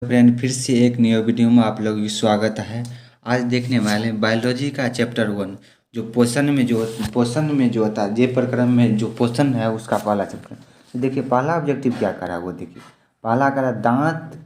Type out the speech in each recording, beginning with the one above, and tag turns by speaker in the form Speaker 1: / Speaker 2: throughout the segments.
Speaker 1: Friend, फिर से एक नए वीडियो में आप लोगों की स्वागत है। आज देखने वाले हैं बायोलॉजी का चैप्टर 1, जो पोषण में जो होता है, जे प्रक्रम में जो पोषण है उसका पहला चैप्टर। तो देखिए पहला ऑब्जेक्टिव क्या करा, वो देखिए पहला करा दांत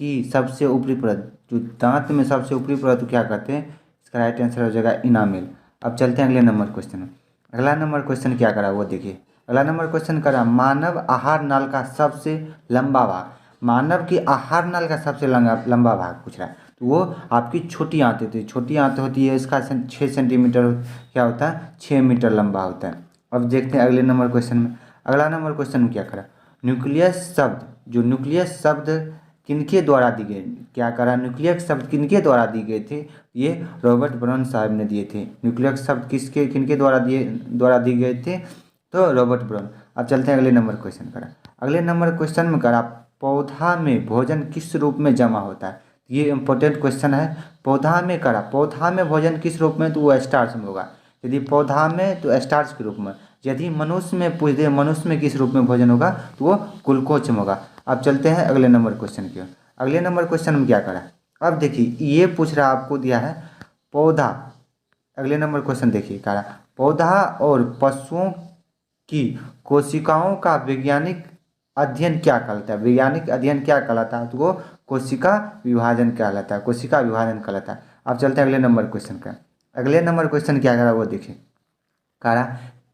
Speaker 1: की सबसे ऊपरी परत। जो दांत में सबसे ऊपरी परत क्या करते हैं, इसका राइट आंसर हो जाएगा इनामिल। अब चलते हैं अगले नंबर क्वेश्चन में। अगला नंबर क्वेश्चन क्या करा वो देखिए। अगला नंबर क्वेश्चन करा मानव आहार नल का सबसे लंबा भाग। मानव की आहार नल का सबसे लंबा भाग पूछ रहा है, तो वो आपकी छोटी आंत होती है। छोटी आंत होती है, इसका 6 सेंटीमीटर क्या होता है, 6 मीटर लंबा होता है। अब देखते हैं अगले नंबर क्वेश्चन में। अगला नंबर क्वेश्चन में क्या करा, न्यूक्लियस शब्द, जो न्यूक्लियस शब्द किनके द्वारा दी गई, क्या करा, न्यूक्लियस शब्द किनके द्वारा दिए गए थे, ये रॉबर्ट ब्राउन साहब ने दिए थे। न्यूक्लियस शब्द किनके द्वारा दिए गए थे, तो रॉबर्ट ब्राउन। अब चलते हैं अगले नंबर क्वेश्चन करा। अगले नंबर क्वेश्चन में करा पौधा में भोजन किस रूप में जमा होता है। ये इंपॉर्टेंट क्वेश्चन है। पौधा में करा, पौधा में भोजन किस रूप में, तो वो स्टार्च में होगा। यदि पौधा में तो स्टार्च के रूप में। यदि मनुष्य में पूछ दे मनुष्य में किस रूप में भोजन होगा, तो वो ग्लूकोज में होगा। अब चलते हैं अगले नंबर क्वेश्चन की ओर। अगले नंबर क्वेश्चन में क्या करा, अब देखिए ये पूछ रहा आपको दिया है पौधा। अगले नंबर क्वेश्चन देखिए करा पौधा और पशुओं की कोशिकाओं का वैज्ञानिक अध्ययन क्या कहलाता है। वैज्ञानिक अध्ययन क्या कहलाता है, तो वो कोशिका विभाजन कहलाता है। कोशिका विभाजन कहलाता है। अब चलते हैं अगले नंबर क्वेश्चन का। अगले नंबर क्वेश्चन क्या करा वो देखिए करा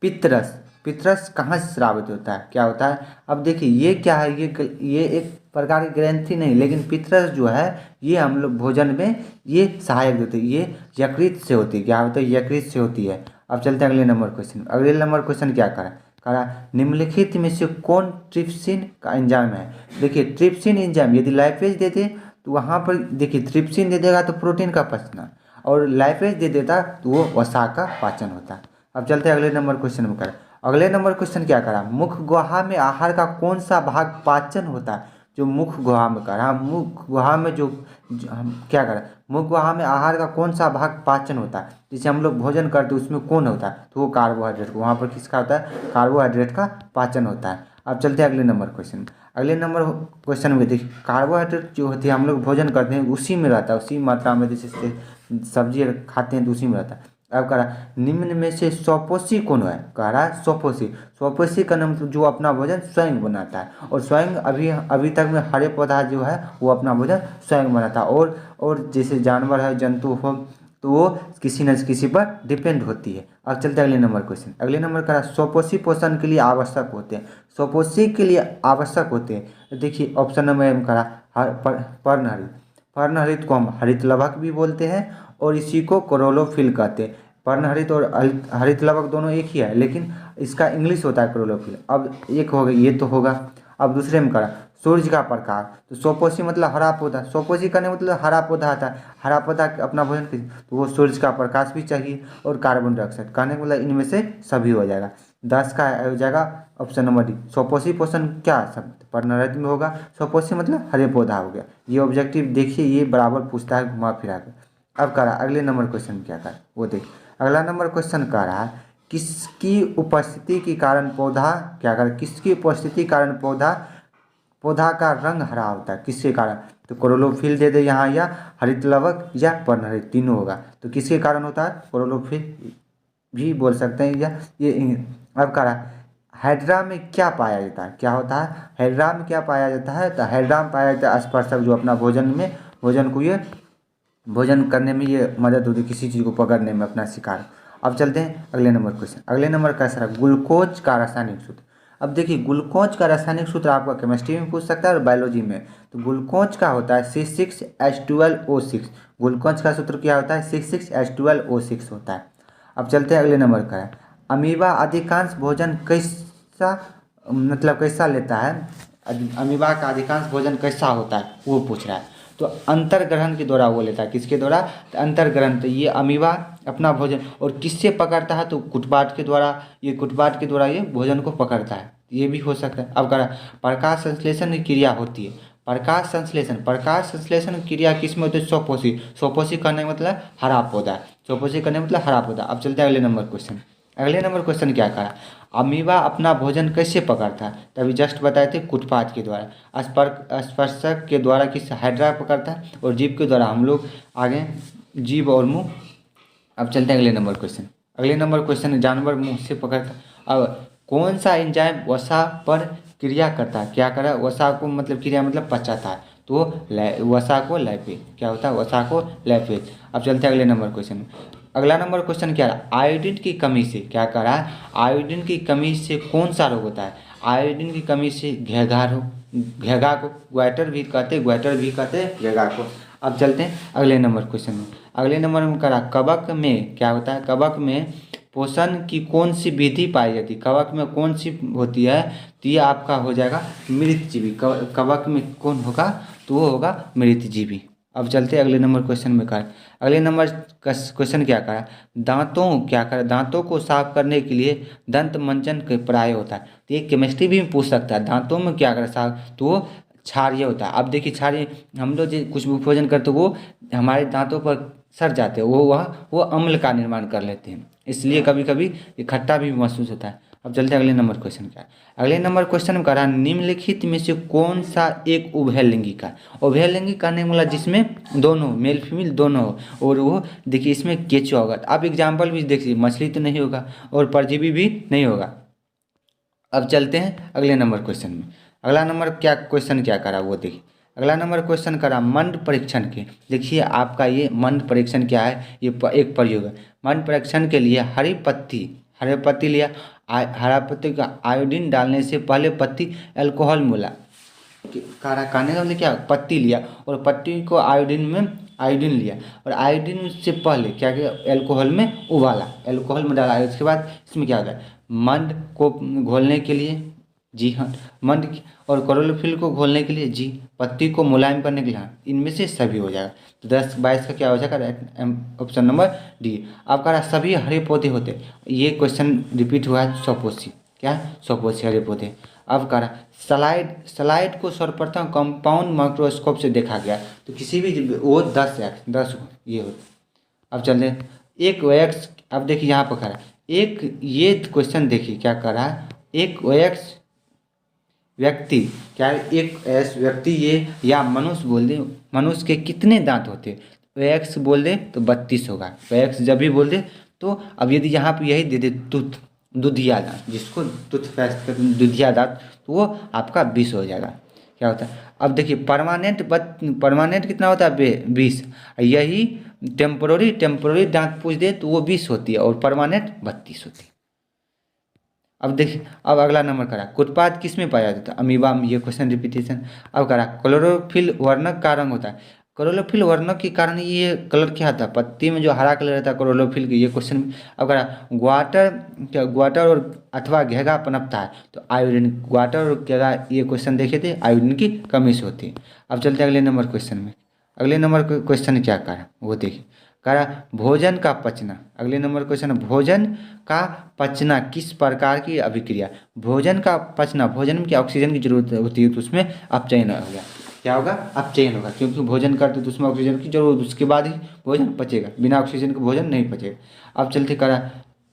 Speaker 1: पितरस। पितरस कहाँ से स्रावित होता है, क्या होता है। अब देखिए ये क्या है, ये एक प्रकार की ग्रंथि नहीं, लेकिन पितरस जो है ये हम लोग भोजन में ये सहायक होती है। ये यकृत से होती है, क्या होता है, यकृत से होती है। अब चलते हैं अगले नंबर क्वेश्चन। अगले नंबर क्वेश्चन क्या करा निम्नलिखित में से कौन ट्रिप्सिन का एंजाइम है। देखिए ट्रिप्सिन एंजाइम यदि लाइपेज दे दे तो वहाँ पर देखिए ट्रिप्सिन दे देगा तो प्रोटीन का पचना, और लाइपेज दे देता तो वो वसा का पाचन होता। अब चलते हैं अगले नंबर क्वेश्चन में। अगले नंबर क्वेश्चन क्या करा मुख गुहा में आहार का कौन सा भाग पाचन होता है। जो मुख गुहा में करा, मुख गुहा में जो हम क्या करा, मुख गुहा में आहार का कौन सा भाग पाचन होता है, जिसे हम लोग भोजन करते हैं उसमें कौन होता है, तो वो कार्बोहाइड्रेट। वहाँ पर किसका होता है, कार्बोहाइड्रेट का पाचन होता है। अब चलते हैं अगले नंबर क्वेश्चन। अगले नंबर क्वेश्चन में देखिए कार्बोहाइड्रेट जो होती है हम लोग भोजन करते हैं उसी में रहता है, उसी मात्रा में जैसे सब्जी खाते हैं तो उसी में रहता है। अब कह रहा निम्न में से स्वपोषी कौन है, कह रहा है स्वपोषी। स्वपोषी का नाम जो अपना भोजन स्वयं बनाता है, और स्वयं अभी तक में हरे पौधा जो है वो अपना भोजन स्वयं बनाता है। और जैसे जानवर है, जंतु हो, तो वो किसी न किसी पर डिपेंड होती है। अब चलते हैं अगले नंबर क्वेश्चन। अगले नंबर कह रहा स्वपोषी पोषण के लिए आवश्यक होते हैं। स्वपोषी के लिए आवश्यक होते हैं, देखिए ऑप्शन नंबर एम करा पर्णहरित। पर्णहरित को हम हरित लवक भी बोलते हैं, और इसी को क्लोरोफिल कहते हैं। पर्णहरित और हरित लवक दोनों एक ही है, लेकिन इसका इंग्लिश होता है क्लोरोफिल। अब एक हो गया, ये तो होगा। अब दूसरे में करा सूर्य का प्रकाश। तो स्वपोषी मतलब हरा पौधा, स्वपोषी करने मतलब हरा पौधा आता है। हरा पौधा अपना भोजन तो वो सूर्य का प्रकाश भी चाहिए, और कार्बन डाइऑक्साइड कहने का मतलब इनमें से सभी हो जाएगा। 10 का हो जाएगा ऑप्शन नंबर डी। स्वपोषी पोषण क्या शब्द पर्णहरित में होगा, स्वपोषी मतलब हरे पौधा हो गया। ये ऑब्जेक्टिव देखिए ये बराबर पूछता है घुमा फिरा कर। अब कह रहा अगले नंबर क्वेश्चन क्या करा वो देख। अगला नंबर क्वेश्चन कह रहा है किसकी उपस्थिति के कारण पौधा क्या कर, किसकी उपस्थिति के कारण पौधा का रंग हरा होता है, किसके कारण, तो क्लोरोफिल दे दे यहाँ, या हरित लवक या पर्णहरित, तीनों होगा। तो किसके कारण होता है, क्लोरोफिल भी बोल सकते हैं, या ये। अब कह रहा हाइड्रा में क्या पाया जाता है, क्या होता है हाइड्रा में क्या पाया जाता है, तो हाइड्रा में पाया जाता है स्पर्शक, जो अपना भोजन को ये भोजन करने में ये मदद होती है, किसी चीज़ को पकड़ने में अपना शिकार। अब चलते हैं अगले नंबर क्वेश्चन। अगले नंबर कैसा रहा ग्लूकोज का रासायनिक सूत्र। अब देखिए ग्लूकोज का रासायनिक सूत्र आपका केमिस्ट्री में पूछ सकता है और बायोलॉजी में। तो ग्लूकोज का होता है C6H12O6। ग्लूकोज का सूत्र क्या होता है, C6H12O6 होता है। अब चलते हैं अगले नंबर का। अमीबा अधिकांश भोजन कैसा मतलब कैसा लेता है, अमीबा का अधिकांश भोजन कैसा होता है वो पूछ रहा है। तो अंतर्ग्रहण के द्वारा वो लेता है, किसके द्वारा, तो अंतर्ग्रहण। तो ये अमीबा अपना भोजन और किससे पकड़ता है, तो कुटबाट के द्वारा। ये कुटबाट के द्वारा ये भोजन को पकड़ता है, ये भी हो सकता है। अब कह रहा प्रकाश संश्लेषण की क्रिया होती है। प्रकाश संश्लेषण की क्रिया किस में होती है, स्वपोषी। स्वपोषी करने का मतलब हरा पौधा, स्वपोषी करने का मतलब हरा पौधा। अब चलते हैं अगले नंबर क्वेश्चन। अगले नंबर क्वेश्चन क्या कहा, अमीबा अपना भोजन कैसे पकड़ता है, तभी जस्ट बताए थे कुटपाथ के द्वारा, स्पर्शक के द्वारा किस हाइड्रा पकड़ता है, और जीभ के द्वारा हम लोग आगे जीभ और मुंह। अब चलते हैं अगले नंबर क्वेश्चन। अगले नंबर क्वेश्चन, जानवर मुंह से पकड़ता। अब कौन सा एंजाइम वसा पर क्रिया करता है, क्या करा, वसा को मतलब क्रिया मतलब पचाता है, तो वसा को लैपेज, क्या होता है, वसा को लैपेज। अब चलते हैं अगले नंबर क्वेश्चन। अगला नंबर क्वेश्चन क्या है, आयोडीन की कमी से क्या करा, आयोडीन की कमी से कौन सा रोग होता है, आयोडीन की कमी से घेघा रोग, घेघा को ग्वाइटर भी कहते, घेघा को। अब चलते हैं अगले नंबर क्वेश्चन में। अगले नंबर में करा, कवक में क्या होता है, कवक में पोषण की कौन सी विधि पाई जाती है, कवक में कौन सी होती है, तो ये आपका हो जाएगा मृतजीवी। कवक में कौन होगा, तो वो होगा मृतजीवी। अब चलते हैं अगले नंबर क्वेश्चन में कर। अगले नंबर क्वेश्चन क्या करा, दांतों क्या करा, दांतों को साफ करने के लिए दंत मंजन के प्राय होता है, तो ये केमिस्ट्री भी पूछ सकता है, दांतों में क्या करा साफ, तो वो क्षारीय होता है। अब देखिए क्षारीय, हम लोग जो कुछ भी भोजन करते वो हमारे दांतों पर सड़ जाते हैं, वो अम्ल का निर्माण कर लेते हैं, इसलिए कभी कभी ये खट्टा भी महसूस होता है। अब चलते हैं अगले नंबर क्वेश्चन क्या है। अगले नंबर क्वेश्चन में करा, निम्नलिखित में से कौन सा एक उभयलिंगी का, उभयलिंगी करने वाला जिसमें दोनों मेल फीमेल दोनों हो, और वो देखिए इसमें केचुआ होगा। आप एग्जाम्पल भी देखिए, मछली तो नहीं होगा और परजीवी भी नहीं होगा। अब चलते हैं अगले नंबर क्वेश्चन में। अगला नंबर क्या क्वेश्चन क्या करा वो देखिए। अगला नंबर क्वेश्चन करा मंड परीक्षण के। देखिए आपका ये मंड परीक्षण क्या है, ये एक प्रयोग है। मंड परीक्षण के लिए हरी पत्ती लिया, हरा पत्ती का आयोडीन डालने से पहले पत्ती अल्कोहल मिला, काढ़ा खाने का मतलब क्या, पत्ती लिया और पत्ती को आयोडीन लिया, और आयोडीन से पहले क्या किया, अल्कोहल में उबाला, अल्कोहल में डाला। उसके बाद इसमें क्या होता है, मंड को घोलने के लिए, जी हाँ, मंड और क्लोरोफिल को घोलने के लिए, जी, पत्ती को मुलायम करने के लिए, हाँ, इनमें से सभी हो जाएगा। तो 10-22 का क्या हो जाएगा, ऑप्शन नंबर डी। अब कह रहा सभी हरे पौधे होते, ये क्वेश्चन रिपीट हुआ है, सौपोषी, क्या सौपोषी हरे पौधे। अब कह रहा सलाइड को सर्वप्रथम कंपाउंड माइक्रोस्कोप से देखा गया, तो किसी भी वो 10 ये हो। अब चलते एक वैक्स, अब देखिए यहाँ पर कह रहा एक, ये क्वेश्चन देखिए क्या कर रहा है, एक वैक्स व्यक्ति, क्या एक ऐस व्यक्ति ये, या मनुष्य बोल दे, मनुष्य के कितने दांत होते, वैक्स बोल दे तो 32 होगा, वैक्स जब भी बोल दे तो। अब यदि यहाँ पर यही दे दे दुधिया दांत, जिसको टूथपेस्ट कहते हैं दुधिया दांत, तो वो आपका 20 हो जाएगा, क्या होता है। अब देखिए परमानेंट कितना होता है, 20। यही टेम्पोररी दांत पूछ दे तो वो 20 होती है, और परमानेंट 32 होती है। अब देखिए, अब अगला नंबर करा, उत्पाद किस में पाया जाता है, अमीबा में, ये क्वेश्चन रिपीटेशन। अब करा क्लोरोफिल वर्णक का रंग होता है, क्लोरोफिल वर्णक के कारण ये कलर क्या आता है, पत्ती में जो हरा कलर रहता है क्लोरोफिल के, ये क्वेश्चन। अब करा ग्वाटर और अथवा घेगा पनपता है, तो आयोडीन, ग्वाटर और घेगा, ये क्वेश्चन देखे थे, आयोडीन की कमी से होती है। अब चलते हैं अगले नंबर क्वेश्चन में। अगले नंबर क्वेश्चन क्या करा वो देखिए, करा भोजन का पचना। अगले नंबर क्वेश्चन, भोजन का पचना किस प्रकार की अभिक्रिया, भोजन का पचना, भोजन में क्या ऑक्सीजन की जरूरत होती है, तो उसमें अपचयन होगा, क्या होगा, अपचयन होगा, क्योंकि भोजन करते तो उसमें ऑक्सीजन की जरूरत, उसके बाद ही भोजन पचेगा, बिना ऑक्सीजन के भोजन नहीं पचेगा। अब चलते करा,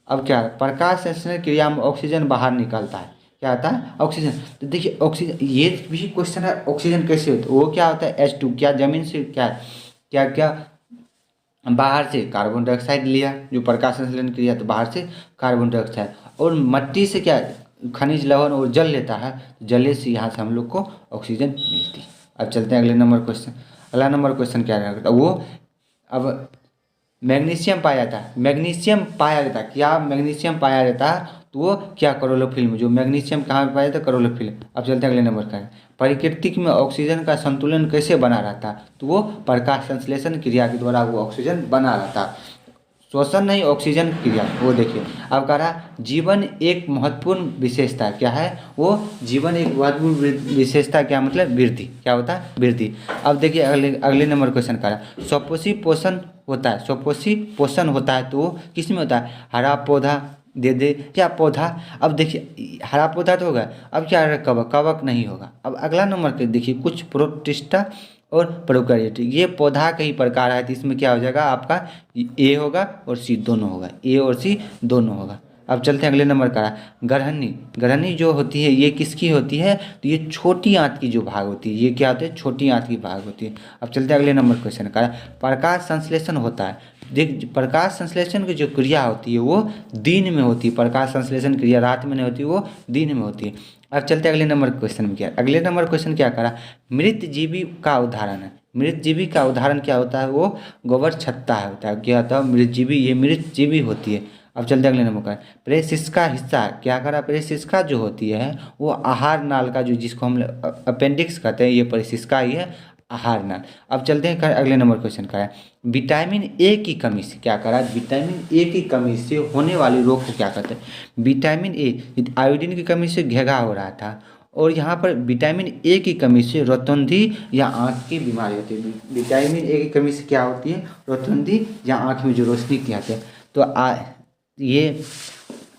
Speaker 1: अब क्या है, प्रकाश संश्लेषण क्रिया में ऑक्सीजन बाहर निकलता है, क्या आता है, ऑक्सीजन। तो देखिए ऑक्सीजन, ये भी क्वेश्चन है, ऑक्सीजन कैसे होता है, वो क्या होता है, H2, क्या जमीन से क्या क्या बाहर से कार्बन डाइऑक्साइड लिया, जो प्रकाश संश्लेषण क्रिया, तो बाहर से कार्बन डाइऑक्साइड, और मिट्टी से क्या खनिज लवण और जल लेता है, जले से यहाँ से हम लोग को ऑक्सीजन मिलती है। अब चलते हैं अगले नंबर क्वेश्चन। अगला नंबर क्वेश्चन क्या रहेगा, वो अब मैग्नीशियम पाया जाता है, क्या मैग्नीशियम पाया जाता है, तो वो क्या क्लोरोफिल में, जो मैग्नीशियम कहाँ पे पाया जाता है, क्लोरोफिल। अब चलते हैं अगले नंबर का, प्रकृति में ऑक्सीजन का संतुलन कैसे बना रहता है, तो वो प्रकाश संश्लेषण क्रिया के द्वारा वो ऑक्सीजन बना रहता है, श्वसन नहीं, ऑक्सीजन क्रिया, वो देखिए। अब कह रहा जीवन एक महत्वपूर्ण विशेषता, क्या है वो, जीवन एक महत्वपूर्ण विशेषता, क्या मतलब, वृद्धि, क्या होता है, वृद्धि। अब देखिए अगले नंबर क्वेश्चन कह रहा स्वपोषी पोषण होता है, स्वपोषी पोषण होता है, तो वो किस में होता है, हरा पौधा दे दे क्या पौधा। अब देखिए हरा पौधा तो होगा, अब क्या है, कवक नहीं होगा। अब अगला नंबर के देखिए, कुछ प्रोटिस्टा और प्रोकैरियोटिक, ये पौधा का ही प्रकार है, तो इसमें क्या हो जाएगा आपका, ए होगा और सी दोनों होगा, ए और सी दोनों होगा। अब चलते हैं अगले नंबर का। गरहनी, गरहनी जो होती है ये किसकी होती है, तो ये छोटी आंत की जो भाग होती है, ये क्या होती है, छोटी आंत की भाग होती है। अब चलते हैं अगले नंबर क्वेश्चन का। प्रकाश संश्लेषण होता है, देख प्रकाश संश्लेषण की जो क्रिया होती है वो दिन में होती है, प्रकाश संश्लेषण क्रिया रात में नहीं होती, वो दिन में होती है। अब चलते हैं अगले नंबर क्वेश्चन में। क्या अगले नंबर क्वेश्चन क्या करा, मृत जीवी का उदाहरण है। मृत जीवी का उदाहरण क्या होता है, वो गोबर छत्ता है होता है। क्या होता है, मृत जीवी, ये मृत जीवी होती है। अब चलते अगले नंबर का। प्रेषिका हिस्सा क्या करा, प्रेषिका जो होती है वो आहार नाल का, जो जिसको हम अपेंडिक्स कहते हैं, ये प्रेषिका ही है, आहार नाल। अब चलते हैं अगले नंबर क्वेश्चन का है। विटामिन ए की कमी से क्या करा, विटामिन ए की कमी से होने वाले रोग को क्या कहते हैं। विटामिन ए, आयोडीन की कमी से घेघा हो रहा था, और यहाँ पर विटामिन ए की कमी से रोतुंदी या आँख की बीमारी होती है। विटामिन ए की कमी से क्या होती है, रोतुंदी या आँख में जो रोशनी की आती है। तो ये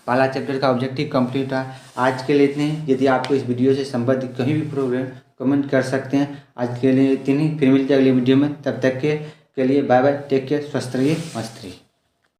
Speaker 1: पहला चैप्टर का ऑब्जेक्टिव कंप्लीट है। आज के लिए इतने ही। यदि आपको इस वीडियो से संबंधित कहीं भी प्रॉब्लम कमेंट कर सकते हैं। आज के लिए इतनी, फिर मिलते हैं अगली वीडियो में। तब तक के लिए बाय बाय, टेक केयर, स्वस्थ रहिए, मस्त रहिए।